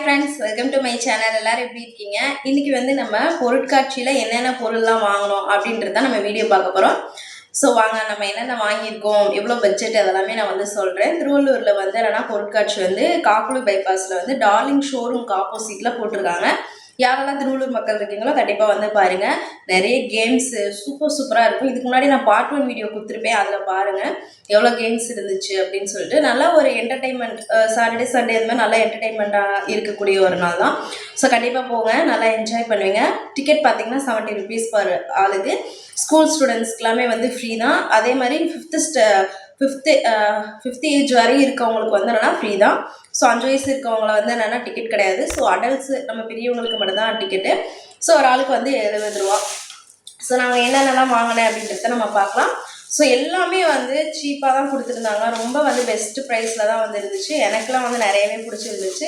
Friends, welcome to my channel. எல்லாரும் எப்படி இருக்கீங்க? இன்னைக்கு வந்து நம்ம பொருட்காட்சியில் என்னென்ன பொருள்லாம் வாங்கணும் அப்படின்றத நம்ம வீடியோ பார்க்க போகிறோம். ஸோ வாங்க, நம்ம என்னென்ன வாங்கியிருக்கோம், எவ்வளோ பட்ஜெட், அதெல்லாமே நான் வந்து சொல்கிறேன். திருவள்ளூரில் வந்து என்னென்னா பொருட்காட்சி வந்து காக்குளு பைபாஸில் வந்து டார்லிங் ஷோரூம்க்கு ஆப்போசிட்டில் போட்டிருக்காங்க. யாரெல்லாம் திருவள்ளூர் மக்கள் இருக்கீங்களோ கண்டிப்பாக வந்து பாருங்கள். நிறைய கேம்ஸு சூப்பராக இருக்கும். இதுக்கு முன்னாடி நான் பார்ட் 1 வீடியோ கொடுத்துருப்பேன், அதில் பாருங்கள் எவ்வளோ கேம்ஸ் இருந்துச்சு அப்படின்னு சொல்லிட்டு. நல்லா ஒரு என்டர்டைன்மெண்ட், சாட்டர்டே சண்டே அந்த மாதிரி நல்லா என்டர்டைன்மெண்ட்டாக இருக்கக்கூடிய ஒரு நாள் தான். ஸோ கண்டிப்பாக போங்க, நல்லா என்ஜாய் பண்ணுவீங்க. டிக்கெட் பார்த்தீங்கன்னா 70 rupees பர் ஆளுக்கு. ஸ்கூல் ஸ்டூடெண்ட்ஸ்க்கு வந்து ஃப்ரீ தான். அதே மாதிரி ஃபிஃப்த்து ஏஜ் வரையும் இருக்கவங்களுக்கு வந்து என்னென்னா ஃப்ரீ தான். ஸோ 5 வயசு இருக்கவங்கள வந்து என்னென்னா டிக்கெட் கிடையாது. ஸோ அடல்ட்ஸு நம்ம பெரியவங்களுக்கு மட்டும்தான் டிக்கெட்டு. ஸோ ஒரு ஆளுக்கு வந்து 70 ரூபா. ஸோ நாங்கள் என்னென்னலாம் வாங்கினேன் அப்படின்றத நம்ம பார்க்கலாம். ஸோ எல்லாமே வந்து சீப்பாக தான் கொடுத்துருந்தாங்க. ரொம்ப வந்து பெஸ்ட்டு ப்ரைஸில் தான் வந்து இருந்துச்சு. எனக்குலாம் வந்து நிறையவே பிடிச்சிருந்துச்சு.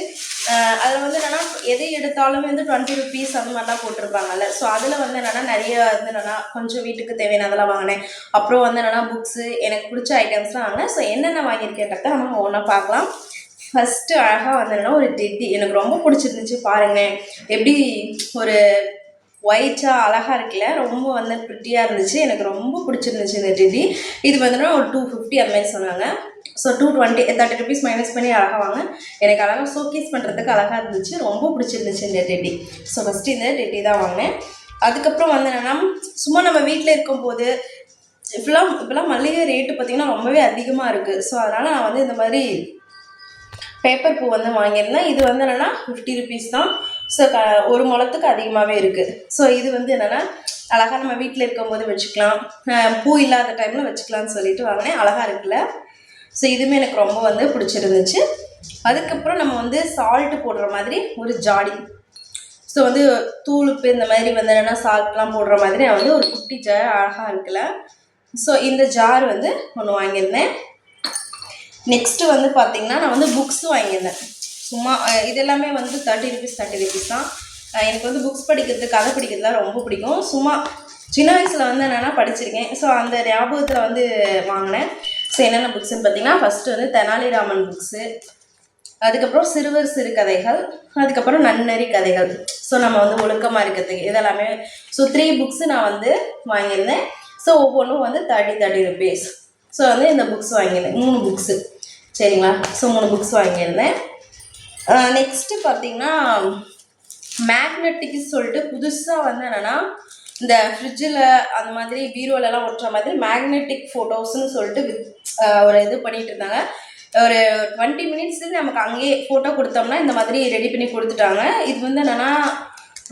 அதில் வந்து என்னென்னா எது எடுத்தாலுமே வந்து 20 rupees அந்த மாதிரிலாம் போட்டிருப்பாங்கல்ல. ஸோ அதில் வந்து என்னென்னா நிறைய வந்து என்னென்னா கொஞ்சம் வீட்டுக்கு தேவையானதெல்லாம் வாங்கினேன். அப்புறம் வந்து என்னென்னா புக்ஸு, எனக்கு பிடிச்ச ஐட்டம்ஸ்லாம் வாங்கினேன். ஸோ என்னென்ன வாங்கியிருக்கேன்றத நம்ம ஒன்றா பார்க்கலாம். ஃபஸ்ட்டு அழகாக வந்து என்னென்னா ஒரு டெட்டி எனக்கு ரொம்ப பிடிச்சிருந்துச்சு. பாருங்கள் எப்படி ஒரு ஒயிட்டாக அழகாக இருக்குல்ல, ரொம்ப வந்து ப்ரிட்டியாக இருந்துச்சு. எனக்கு ரொம்ப பிடிச்சிருந்துச்சு இந்த டெட்டி. இது வந்துன்னா ஒரு 250 அந்த மாதிரி சொன்னாங்க. ஸோ 220 30 rupees மைனஸ் பண்ணி அழகாக வாங்க. எனக்கு அழகாக ஷோகேஸ் பண்ணுறதுக்கு அழகாக இருந்துச்சு. ரொம்ப பிடிச்சிருந்துச்சு இந்த டெட்டி. ஸோ ஃபஸ்ட்டு இந்த டெட்டி தான் வாங்கினேன். அதுக்கப்புறம் வந்து என்னென்னா சும்மா நம்ம வீட்டில் இருக்கும்போது இப்போலாம் மளிகை ரேட்டு பார்த்திங்கன்னா ரொம்பவே அதிகமாக இருக்குது. ஸோ அதனால் நான் வந்து இந்த மாதிரி பேப்பர் பூ வந்து வாங்கியிருந்தேன். இது வந்து என்னென்னா 50 rupees தான். ஸோ ஒரு முழத்துக்கு அதிகமாகவே இருக்குது. ஸோ இது வந்து என்னென்னா அழகாக நம்ம வீட்டில் இருக்கும்போது வச்சுக்கலாம், பூ இல்லாத டைமில் வச்சுக்கலாம்னு சொல்லிட்டு வாங்கினேன். அழகாக இருக்குல்ல. ஸோ இதுவுமே எனக்கு ரொம்ப வந்து பிடிச்சிருந்துச்சு. அதுக்கப்புறம் நம்ம வந்து சால்ட்டு போடுற மாதிரி ஒரு ஜாடி. ஸோ வந்து தூளுப்பு இந்த மாதிரி வந்து என்னென்னா சால்ட்லாம் போடுற மாதிரி நான் வந்து ஒரு குட்டி ஜார் அழகாக இருக்குல்ல. ஸோ இந்த ஜார் வந்து ஒன்று வாங்கியிருந்தேன். நெக்ஸ்ட்டு வந்து பார்த்திங்கன்னா நான் வந்து புக்ஸு வாங்கியிருந்தேன். சும்மா இதெல்லாமே வந்து 30 rupees தான். எனக்கு வந்து புக்ஸ் படிக்கிறது, கதை படிக்கிறதுலாம் ரொம்ப பிடிக்கும். சும்மா சின்ன வயசில் வந்து என்னென்னா படிச்சிருக்கேன். ஸோ அந்த ஞாபகத்தில் வந்து வாங்கினேன். ஸோ என்னென்ன புக்ஸுன்னு பார்த்திங்கன்னா ஃபஸ்ட்டு வந்து தெனாலிராமன் புக்ஸு, அதுக்கப்புறம் சிறுவர் சிறுகதைகள், அதுக்கப்புறம் நன்னறி கதைகள். ஸோ நம்ம வந்து ஒழுக்கமாக இருக்கிறதுக்கு இதெல்லாமே. ஸோ 3 புக்ஸு நான் வந்து வாங்கியிருந்தேன். ஸோ ஒவ்வொன்றும் வந்து 30 rupees. ஸோ வந்து இந்த புக்ஸ் வாங்கியிருந்தேன் 3 புக்ஸு. சரிங்களா? ஸோ 3 புக்ஸ் வாங்கியிருந்தேன். நெக்ஸ்ட்டு பார்த்திங்கன்னா மேக்னெட்டிக்கு சொல்லிட்டு புதுசாக வந்து என்னென்னா இந்த ஃப்ரிட்ஜில் அந்த மாதிரி பீரோலெலாம் ஒட்டுற மாதிரி மேக்னெட்டிக் ஃபோட்டோஸ்ன்னு சொல்லிட்டு ஒரு இது பண்ணிகிட்டு இருந்தாங்க. ஒரு 20 minutes நமக்கு அங்கேயே ஃபோட்டோ கொடுத்தோம்னா இந்த மாதிரி ரெடி பண்ணி கொடுத்துட்டாங்க. இது வந்து என்னென்னா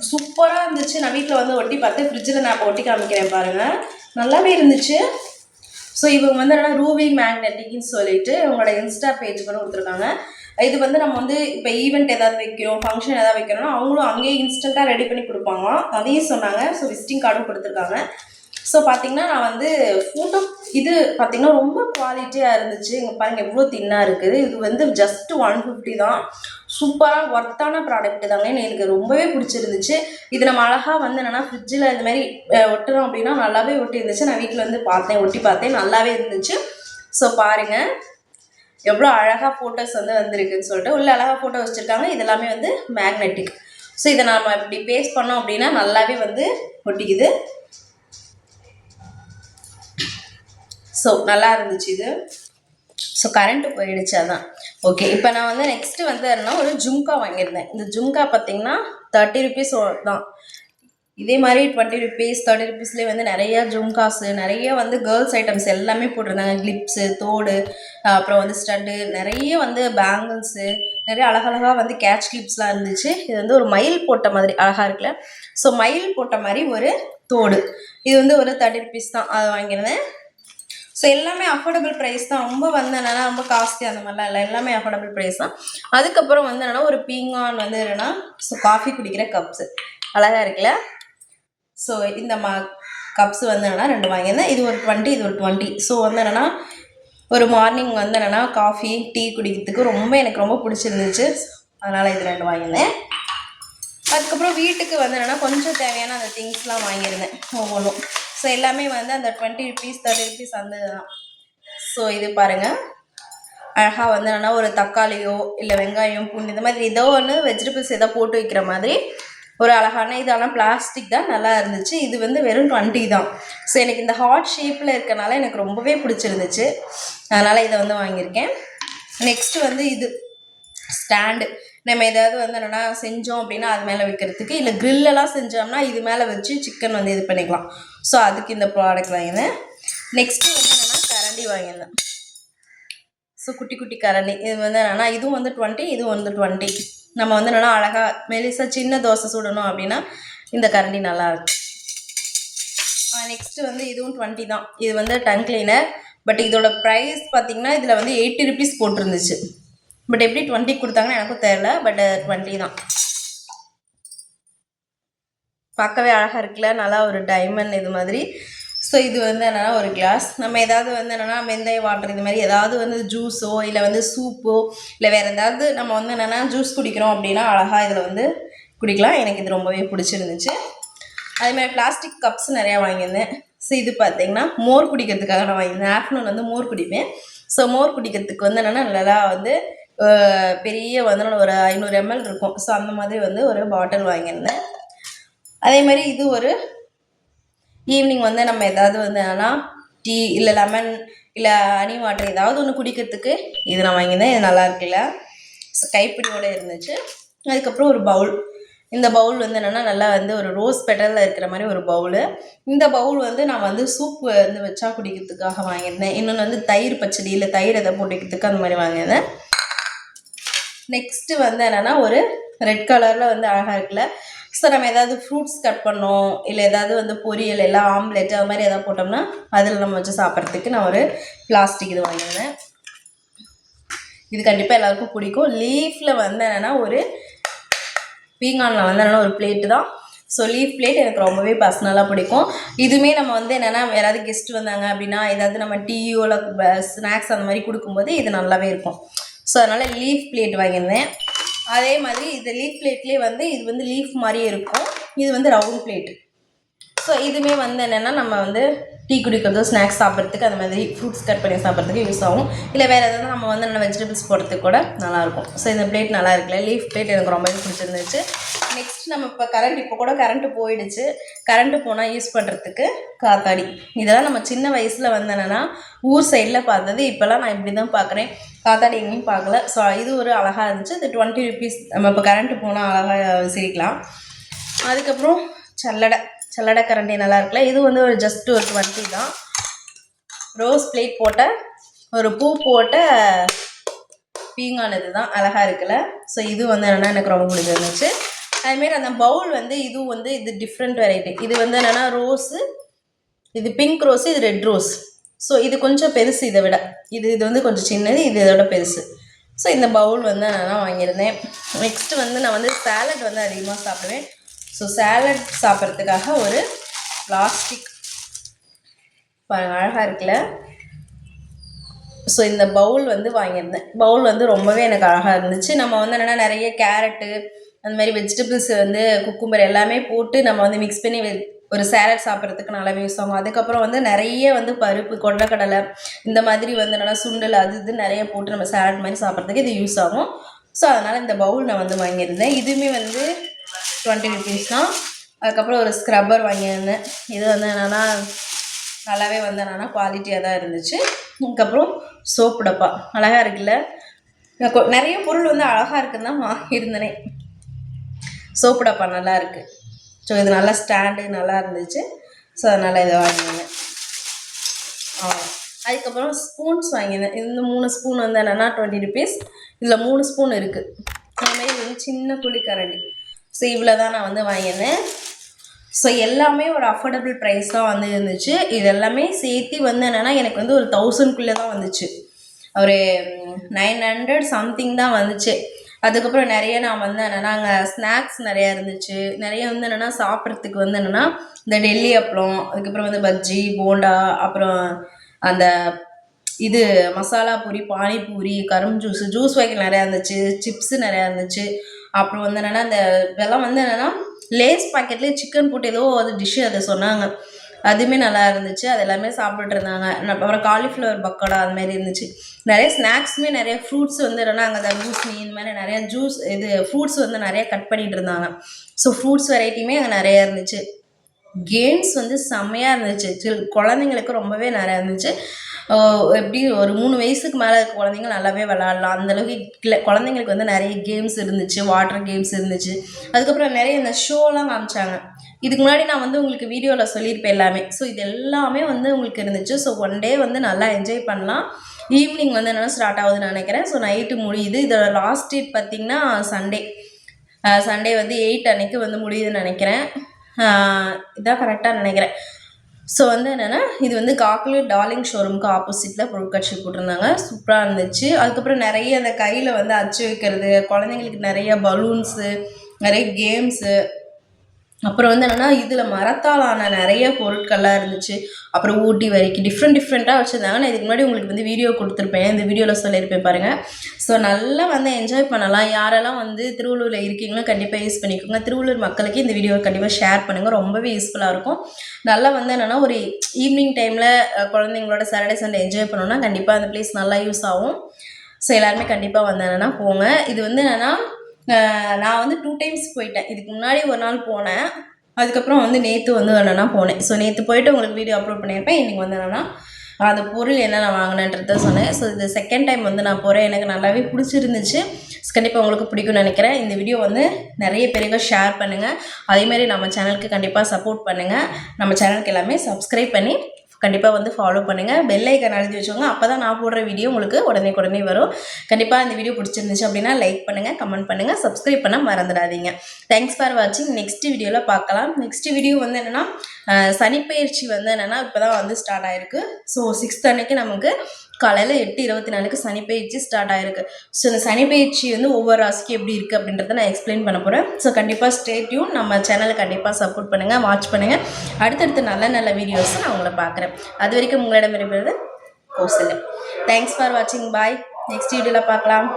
சூப்பராக இருந்துச்சு. நான் வீட்டில் வந்து ஒட்டி பார்த்து ஃப்ரிட்ஜில் நான் இப்போ ஒட்டி காமிக்கிறேன் பாருங்கள், நல்லாவே இருந்துச்சு. ஸோ இவங்க வந்து என்னென்னா ரூபி மேக்னெட்டிக்னு சொல்லிட்டு உங்களோட இன்ஸ்டா பேஜ் கூட கொடுத்துருக்காங்க. இது வந்து நம்ம வந்து இப்போ ஈவெண்ட் ஏதாவது வைக்கிறோம், ஃபங்க்ஷன் ஏதாவது வைக்கிறோம்னா அவங்களும் அங்கேயே இன்ஸ்டண்ட்டாக ரெடி பண்ணி கொடுப்பாங்க. அதையும் சொன்னாங்க. ஸோ விசிட்டிங் கார்டும் கொடுத்துருக்காங்க. ஸோ பார்த்திங்கன்னா நான் வந்து ஃபோட்டோ இது பார்த்திங்கன்னா ரொம்ப குவாலிட்டியாக இருந்துச்சு. இங்கே பாருங்கள் எவ்வளோ தின்னாக இருக்குது. இது வந்து ஜஸ்ட்டு 150 தான். சூப்பராக ஒர்த்தான ப்ராடக்ட்டு தாங்க. எனக்கு ரொம்பவே பிடிச்சிருந்துச்சு. இது நம்ம அழகாக வந்து என்னென்னா ஃப்ரிட்ஜில் இந்த மாதிரி ஒட்டுறோம் அப்படின்னா நல்லாவே ஒட்டி இருந்துச்சு. நான் வீட்டில் வந்து ஒட்டி பார்த்தேன், நல்லாவே இருந்துச்சு. ஸோ பாருங்கள் எவ்வளோ அழகாக ஃபோட்டோஸ் வந்து வந்திருக்குன்னு சொல்லிட்டு உள்ள அழகாக ஃபோட்டோ வச்சுருக்காங்க. இதெல்லாமே வந்து மேக்னெட்டிக். ஸோ இதை நம்ம இப்படி பேஸ்ட் பண்ணோம் அப்படின்னா நல்லாவே வந்து ஒட்டிக்குது. ஸோ நல்லா இருந்துச்சு இது. ஸோ கரண்ட்டு போயிடுச்சு, அதான். ஓகே, இப்போ நான் வந்து நெக்ஸ்ட்டு வந்து என்ன ஒரு ஜும்கா வாங்கியிருந்தேன். இந்த ஜும்கா பார்த்திங்கன்னா 30 rupees தான். இதே மாதிரி 20 rupees 30 rupeesலேயே வந்து நிறையா ஜும்காஸு, நிறைய வந்து கேர்ள்ஸ் ஐட்டம்ஸ் எல்லாமே போட்டிருந்தாங்க. கிளிப்ஸு, தோடு, அப்புறம் வந்து ஸ்டட்டு, நிறைய வந்து பேங்கிள்ஸு, நிறைய அழகழகாக வந்து கேட்ச் கிளிப்ஸ்லாம் இருந்துச்சு. இது வந்து ஒரு மயில் போட்ட மாதிரி அழகாக இருக்குல்ல. ஸோ மயில் போட்ட மாதிரி ஒரு தோடு. இது வந்து ஒரு 30 rupees தான். அதை வாங்கியிருந்தேன். ஸோ எல்லாமே அஃபோர்டபுள் ப்ரைஸ் தான். ரொம்ப வந்து என்னென்னா ரொம்ப காஸ்ட்லி அந்த மாதிரிலாம் இல்லை, எல்லாமே அஃபோர்டபுள் ப்ரைஸ் தான். அதுக்கப்புறம் வந்து என்னென்னா ஒரு பீங்கான் வந்து என்னென்னா ஸோ காஃபி குடிக்கிற கப்ஸு அழகாக இருக்குல்ல. ஸோ இந்த கப்ஸ் வந்து என்னென்னா 2 வாங்கியிருந்தேன். இது ஒரு 20, இது ஒரு 20. ஸோ வந்து என்னென்னா ஒரு மார்னிங் வந்து என்னென்னா காஃபி டீ குடிக்கிறதுக்கு எனக்கு ரொம்ப பிடிச்சிருந்துச்சு. அதனால் இது 2 வாங்கியிருந்தேன். அதுக்கப்புறம் வீட்டுக்கு வந்து என்னென்னா கொஞ்சம் தேவையான அந்த திங்ஸ்லாம் வாங்கியிருந்தேன் ஒவ்வொன்றும். ஸோ எல்லாமே வந்து அந்த 20 rupees 30 rupees அந்த தான். ஸோ இது பாருங்கள் அழகாக வந்து என்னென்னா ஒரு தக்காளியோ இல்லை வெங்காயம் பூண்டு இந்த மாதிரி ஏதோ ஒன்று வெஜிடபிள்ஸ் ஏதோ போட்டு வைக்கிற மாதிரி ஒரு அழகான இது. ஆனால் பிளாஸ்டிக் தான், நல்லா இருந்துச்சு. இது வந்து வெறும் 20 தான். ஸோ எனக்கு இந்த ஹார்ட் ஷேப்பில் இருக்கனால எனக்கு ரொம்பவே பிடிச்சிருந்துச்சு, அதனால் இதை வந்து வாங்கியிருக்கேன். நெக்ஸ்ட்டு வந்து இது ஸ்டாண்டு. நம்ம ஏதாவது வந்து என்னென்னா செஞ்சோம் அப்படின்னா அது மேலே வைக்கிறதுக்கு, இல்லை க்ரில்லெல்லாம் செஞ்சோம்னா இது மேலே வச்சு சிக்கன் வந்து இது பண்ணிக்கலாம். ஸோ அதுக்கு இந்த ப்ராடக்ட் வாங்கினேன். நெக்ஸ்ட்டு வந்து என்னென்னா கரண்டி வாங்கியிருந்தேன். ஸோ குட்டி குட்டி கரண்டி. இது வந்து என்னென்னா இதுவும் வந்து 20, இதுவும் வந்து 20. நம்ம வந்து என்னென்னா அழகாக மெலிசா சின்ன தோசை சுடணும் அப்படின்னா இந்த கரண்டி நல்லாயிருக்கும். நெக்ஸ்ட்டு வந்து இதுவும் 20 தான். இது வந்து டங் கிளீனர். பட் இதோட ப்ரைஸ் பார்த்திங்கன்னா இதில் வந்து 80 rupees போட்டிருந்துச்சு. பட் எப்படி 20 கொடுத்தாங்கன்னு எனக்கும் தெரியல. பட் 20 தான். பார்க்கவே அழகாக இருக்குல்ல, நல்லா ஒரு டைமண்ட் இது மாதிரி. ஸோ இது வந்து என்னென்னா ஒரு கிளாஸ். நம்ம ஏதாவது வந்து என்னென்னா வெந்தய வாட்டர் இது மாதிரி ஏதாவது வந்து ஜூஸோ இல்லை வந்து சூப்போ இல்லை வேறு ஏதாவது நம்ம வந்து என்னென்னா ஜூஸ் குடிக்கிறோம் அப்படின்னா அழகாக இதில் வந்து குடிக்கலாம். எனக்கு இது ரொம்பவே பிடிச்சிருந்துச்சு. அதேமாதிரி பிளாஸ்டிக் கப்ஸ் நிறையா வாங்கியிருந்தேன். ஸோ இது பார்த்திங்கன்னா மோர் குடிக்கிறதுக்காக நான் வாங்கியிருந்தேன். ஆஃப்டர்நூன் வந்து மோர் குடிப்பேன். ஸோ மோர் குடிக்கிறதுக்கு வந்து என்னென்னா நல்லா வந்து பெரிய வந்து ஒரு 500 ml இருக்கும். ஸோ அந்த மாதிரி வந்து ஒரு பாட்டில் வாங்கியிருந்தேன். அதே மாதிரி இது ஒரு ஈவினிங் வந்து நம்ம ஏதாவது வந்து என்னென்னா டீ இல்லை லெமன் இல்லை ஹனி வாட்டர் ஏதாவது ஒன்று குடிக்கிறதுக்கு இது நான் வாங்கியிருந்தேன். இது நல்லா இருக்குல்ல, கைப்பிடியோடு இருந்துச்சு. அதுக்கப்புறம் ஒரு பவுல். இந்த பவுல் வந்து என்னென்னா நல்லா வந்து ஒரு ரோஸ் பெட்டலில் இருக்கிற மாதிரி ஒரு பவுலு. இந்த பவுல் வந்து நான் வந்து சூப்பு வந்து வச்சா குடிக்கிறதுக்காக வாங்கியிருந்தேன். இன்னொன்று வந்து தயிர் பச்சடி இல்லை தயிர் எதை போட்டு வைக்கிறதுக்கு அந்த மாதிரி வாங்கியிருந்தேன். நெக்ஸ்ட்டு வந்து என்னென்னா ஒரு ரெட் கலரில் வந்து அழகாக இருக்குல்ல. ஸோ நம்ம ஏதாவது ஃப்ரூட்ஸ் கட் பண்ணோம் இல்லை ஏதாவது வந்து பொரியல் எல்லாம் ஆம்லெட் அது மாதிரி எதாவது போட்டோம்னா அதில் நம்ம வச்சு சாப்பிட்றதுக்கு நான் ஒரு பிளாஸ்டிக் இது வாங்கியிருந்தேன். இது கண்டிப்பாக எல்லாருக்கும் பிடிக்கும். லீஃபில் வந்து என்னென்னா ஒரு பீங்கானில் வந்து என்னென்னா ஒரு பிளேட்டு தான். ஸோ லீஃப் பிளேட் எனக்கு ரொம்பவே பர்சனலாக பிடிக்கும். இதுவுமே நம்ம வந்து என்னென்னா யாராவது கெஸ்ட் வந்தாங்க அப்படின்னா ஏதாவது நம்ம டீயோ இல்லை ஸ்நாக்ஸ் அந்த மாதிரி கொடுக்கும்போது இது நல்லாவே இருக்கும். ஸோ அதனால் லீஃப் பிளேட் வாங்கியிருந்தேன். அதே மாதிரி இது லீஃப் பிளேட்லேயே வந்து இது வந்து லீஃப் மாதிரியே இருக்கும். இது வந்து ரவுண்ட் பிளேட்டு. ஸோ இதுவுமே வந்து என்னென்னா நம்ம வந்து டீ குடிக்கிறதோ ஸ்நாக்ஸ் சாப்பிட்றதுக்கு அந்த மாதிரி ஃப்ரூட்ஸ் கட் பண்ணி சாப்பிட்றதுக்கு யூஸ் ஆகும். இல்லை வேறு எதாவது நம்ம வந்து என்ன வெஜிடபிள்ஸ் போடுறதுக்கு கூட நல்லாயிருக்கும். ஸோ இந்த பிளேட் நல்லா இருக்குல்ல, லீஃப் பிளேட் எனக்கு ரொம்பவே பிடிச்சிருந்துச்சு. நெக்ஸ்ட் நம்ம இப்போ கரண்ட்டு போயிடுச்சு. கரண்ட்டு போனால் யூஸ் பண்ணுறதுக்கு காத்தாடி. இதெல்லாம் நம்ம சின்ன வயசில் வந்து என்னென்னா ஊர் சைடில் பார்த்தது. இப்போல்லாம் நான் இப்படி தான் பார்க்குறேன், காத்தாடி எங்கேயும் பார்க்கல. ஸோ இது ஒரு அழகாக இருந்துச்சு. இது 20 rupees. நம்ம இப்போ கரண்ட்டு போனால் அழகாக சிரிக்கலாம். அதுக்கப்புறம் சல்லடை கரண்டி நல்லா இருக்குல்ல. இது வந்து ஒரு ஜஸ்ட் ஒரு 20 தான். ரோஸ் பிளேட் போட்ட ஒரு பூ போட்ட பீங்கான் இது தான், அழகாக இருக்குல்ல. ஸோ இது வந்து என்னென்னா எனக்கு ரொம்ப பிடிச்சிருந்துச்சு. அதுமாரி அந்த பவுல் வந்து இதுவும் வந்து இது டிஃப்ரெண்ட் வெரைட்டி. இது வந்து என்னென்னா ரோஸு, இது பிங்க் ரோஸு, இது ரெட் ரோஸ். ஸோ இது கொஞ்சம் பெருசு இதை விட. இது வந்து கொஞ்சம் சின்னது, இது இதோட பெருசு. ஸோ இந்த பவுல் வந்து நான் வாங்கியிருந்தேன். நெக்ஸ்ட்டு வந்து நான் வந்து சாலட் வந்து அதிகமாக சாப்பிடுவேன். ஸோ சாலட் சாப்பிட்றதுக்காக ஒரு பிளாஸ்டிக் அழகாக இருக்குல்ல. ஸோ இந்த பவுல் வந்து வாங்கியிருந்தேன். பவுல் வந்து ரொம்பவே எனக்கு அழகாக இருந்துச்சு. நம்ம வந்து என்னென்னா நிறைய கேரட்டு அந்த மாதிரி வெஜிடபிள்ஸ் வந்து குக்கும்பர் எல்லாமே போட்டு நம்ம வந்து மிக்ஸ் பண்ணி ஒரு சேலட் சாப்பிட்றதுக்கு நல்லாவே யூஸ் ஆகும். அதுக்கப்புறம் வந்து நிறைய வந்து பருப்பு, கொண்டக்கடலை இந்த மாதிரி வந்து என்னென்னா சுண்டல் அது இது நிறைய போட்டு நம்ம சேலட் மாதிரி சாப்பிட்றதுக்கு இது யூஸ் ஆகும். ஸோ அதனால் இந்த பவுல் நான் வந்து வாங்கியிருந்தேன். இதுவுமே வந்து 20 rupees தான். அதுக்கப்புறம் ஒரு ஸ்க்ரப்பர் வாங்கியிருந்தேன். இது வந்து என்னென்னா நல்லாவே வந்து என்னென்னா குவாலிட்டியாக தான் இருந்துச்சு. அதுக்கப்புறம் சோப்பு டப்பா அழகாக இருக்குல்ல. நிறைய பொருள் வந்து அழகாக இருக்குன்னு தான் வாங்கியிருந்தேனே. சோப்பு டப்பா நல்லா இருக்குது. ஸோ இது நல்லா ஸ்டாண்டு நல்லா இருந்துச்சு. ஸோ அதனால் இதை வாங்கியிருந்தேன். அதுக்கப்புறம் ஸ்பூன்ஸ் வாங்கியிருந்தேன். இந்த 3 ஸ்பூன் வந்து என்னென்னா 20 rupees. இதில் 3 ஸ்பூன் இருக்குது. அதுமாதிரி வந்து சின்ன குழிக்கரண்டி. ஸோ இவ்வளோ தான் நான் வந்து வாங்கியிருந்தேன். ஸோ எல்லாமே ஒரு அஃபோர்டபுள் ப்ரைஸ் தான் வந்து இருந்துச்சு. இது எல்லாமே சேர்த்து வந்து என்னென்னா எனக்கு வந்து ஒரு 1000குள்ளே தான் வந்துச்சு. ஒரு 900 சம்திங் தான் வந்துச்சு. அதுக்கப்புறம் நிறைய நான் வந்து என்னென்னா அங்கே ஸ்நாக்ஸ் நிறையா இருந்துச்சு. நிறைய வந்து என்னென்னா சாப்பிட்றதுக்கு வந்து என்னென்னா இந்த டெல்லி அப்பளம், அதுக்கப்புறம் வந்து பஜ்ஜி, போண்டா, அப்புறம் அந்த இது மசாலா பூரி, பானிபூரி, கரும்பு ஜூஸ் வகைகள் நிறையா இருந்துச்சு. சிப்ஸு நிறையா இருந்துச்சு. அப்புறம் வந்து என்னென்னா இந்த இதெல்லாம் வந்து என்னென்னா லேஸ் பாக்கெட்லேயே சிக்கன் போட்டு ஏதோ அது டிஷ்ஷு அதை சொன்னாங்க. அதுவுமே நல்லா இருந்துச்சு. அது எல்லாமே சாப்பிட்டுட்டு இருந்தாங்க. அப்புறம் காலிஃப்ளவர் பக்கோடா அது மாதிரி இருந்துச்சு. நிறைய ஸ்நாக்ஸுமே நிறைய ஃப்ரூட்ஸ் வந்து என்னன்னா அங்கே தர்பூசணி இந்த மாதிரி நிறைய ஜூஸ் இது ஃப்ரூட்ஸ் வந்து நிறைய கட் பண்ணிட்டு இருந்தாங்க. ஸோ ஃப்ரூட்ஸ் வெரைட்டியுமே அங்கே நிறைய இருந்துச்சு. கேம்ஸ் வந்து செம்மையாக இருந்துச்சு. குழந்தைங்களுக்கு ரொம்பவே நிறையா இருந்துச்சு. எப்படி ஒரு 3 வயசுக்கு மேலே இருக்க குழந்தைங்க நல்லாவே விளாட்லாம். அந்தளவுக்கு குழந்தைங்களுக்கு வந்து நிறைய கேம்ஸ் இருந்துச்சு. வாட்டர் கேம்ஸ் இருந்துச்சு. அதுக்கப்புறம் நிறைய இந்த ஷோலாம் காமிச்சாங்க. இதுக்கு முன்னாடி நான் வந்து உங்களுக்கு வீடியோவில் சொல்லியிருப்பேன் எல்லாமே. ஸோ இது எல்லாமே வந்து உங்களுக்கு இருந்துச்சு. ஸோ ஒன் டே வந்து நல்லா என்ஜாய் பண்ணலாம். ஈவினிங் வந்து என்னென்னா ஸ்டார்ட் ஆகுதுன்னு நினைக்கிறேன். ஸோ நைட்டு முடியுது. இதோட லாஸ்ட் டேட் பார்த்திங்கன்னா சண்டே வந்து 8 அன்னைக்கு வந்து முடியுதுன்னு நினைக்கிறேன். இதான் கரெக்டாக நினைக்கிறேன். ஸோ வந்து என்னென்னா இது வந்து காக்லே டார்லிங் ஷோரூமுக்கு ஆப்போசிட்டில் பொருட்காட்சி போட்டிருந்தாங்க. சூப்பராக இருந்துச்சு. அதுக்கப்புறம் நிறைய அந்த கையில் வந்து அச்சு வைக்கிறது, குழந்தைங்களுக்கு நிறைய பலூன்ஸு, நிறைய கேம்ஸு, அப்புறம் வந்து என்னென்னா இதில் மரத்தாலான நிறைய பொருட்கள்லாம் இருந்துச்சு. அப்புறம் ஊட்டி வரைக்கும் டிஃப்ரெண்ட்டாக வச்சுருந்தாங்க. நான் இதுக்கு முன்னாடி உங்களுக்கு வந்து வீடியோ கொடுத்துருப்பேன். இந்த வீடியோவில் சொல்லியிருப்பேன் பாருங்கள். ஸோ நல்லா வந்து என்ஜாய் பண்ணலாம். யாரெல்லாம் வந்து திருவள்ளூரில் இருக்கீங்களோ கண்டிப்பாக யூஸ் பண்ணிக்கோங்க. திருவள்ளூர் மக்களுக்கு இந்த வீடியோவை கண்டிப்பாக ஷேர் பண்ணுங்கள். ரொம்பவே யூஸ்ஃபுல்லாக இருக்கும். நல்லா வந்து என்னென்னா ஒரு ஈவினிங் டைமில் குழந்தைங்களோட சாட்டர்டே சண்டே என்ஜாய் பண்ணோன்னா கண்டிப்பாக அந்த பிளேஸ் நல்லா யூஸ் ஆகும். ஸோ எல்லாருமே கண்டிப்பாக வந்து என்னென்னா போங்க. இது வந்து என்னென்னா நான் வந்து 2 டைம்ஸ் போயிட்டேன். இதுக்கு முன்னாடி ஒரு நாள் போனேன். அதுக்கப்புறம் வந்து நேற்று வந்து என்னென்னா போனேன். ஸோ நேற்று போயிட்டு உங்களுக்கு வீடியோ அப்லோட் பண்ணியிருப்பேன். இன்றைக்கி வந்து என்னென்னா அந்த பொருள் என்ன நான் வாங்கினேன்றத சொன்னேன். ஸோ இது செகண்ட் டைம் வந்து நான் போகிறேன். எனக்கு நல்லாவே பிடிச்சிருந்துச்சு. கண்டிப்பாக உங்களுக்கு பிடிக்கும்னு நினைக்கிறேன். இந்த வீடியோ வந்து நிறைய பேருக்கு ஷேர் பண்ணுங்கள். அதேமாதிரி நம்ம சேனலுக்கு கண்டிப்பாக சப்போர்ட் பண்ணுங்கள். நம்ம சேனலுக்கு எல்லாமே சப்ஸ்கிரைப் பண்ணி கண்டிப்பாக வந்து ஃபாலோ பண்ணுங்கள். பெல் ஐக்கான் அழுத்தி வச்சுக்கோங்க. அப்போ தான் நான் போடுற வீடியோ உங்களுக்கு உடனே வரும். கண்டிப்பாக இந்த வீடியோ பிடிச்சிருந்துச்சு அப்படின்னா லைக் பண்ணுங்கள், கமெண்ட் பண்ணுங்கள், சப்ஸ்கிரைப் பண்ண மறந்துடாதீங்க. தேங்க்ஸ் ஃபார் வாட்சிங். நெக்ஸ்ட் வீடியோவில் பார்க்கலாம். நெக்ஸ்ட் வீடியோ வந்து என்னென்னா சனிப்பெயர்ச்சி வந்து என்னென்னா இப்போ தான் வந்து ஸ்டார்ட் ஆகிருக்கு. ஸோ 6th அன்னைக்கு நமக்கு காலையில் 8:24 சனிப்பெயர்ச்சி ஸ்டார்ட் ஆகிருக்கு. ஸோ இந்த சனிப்பெயர்ச்சி வந்து ஒவ்வொரு ராசிக்கு எப்படி இருக்குது அப்படின்றத நான் எக்ஸ்பிளைன் பண்ண போகிறேன். ஸோ கண்டிப்பாக ஸ்டே டியூன். நம்ம சேனலை கண்டிப்பாக சப்போர்ட் பண்ணுங்கள், வாட்ச் பண்ணுங்கள். அடுத்தடுத்து நல்ல வீடியோஸ் நான் உங்களை பார்க்குறேன். அது வரைக்கும் உங்களிடம் விரும்புகிறது கௌசல்யா. தேங்க்ஸ் ஃபார் வாட்சிங். பாய். நெக்ஸ்ட் வீடியோவில் பார்க்கலாம்.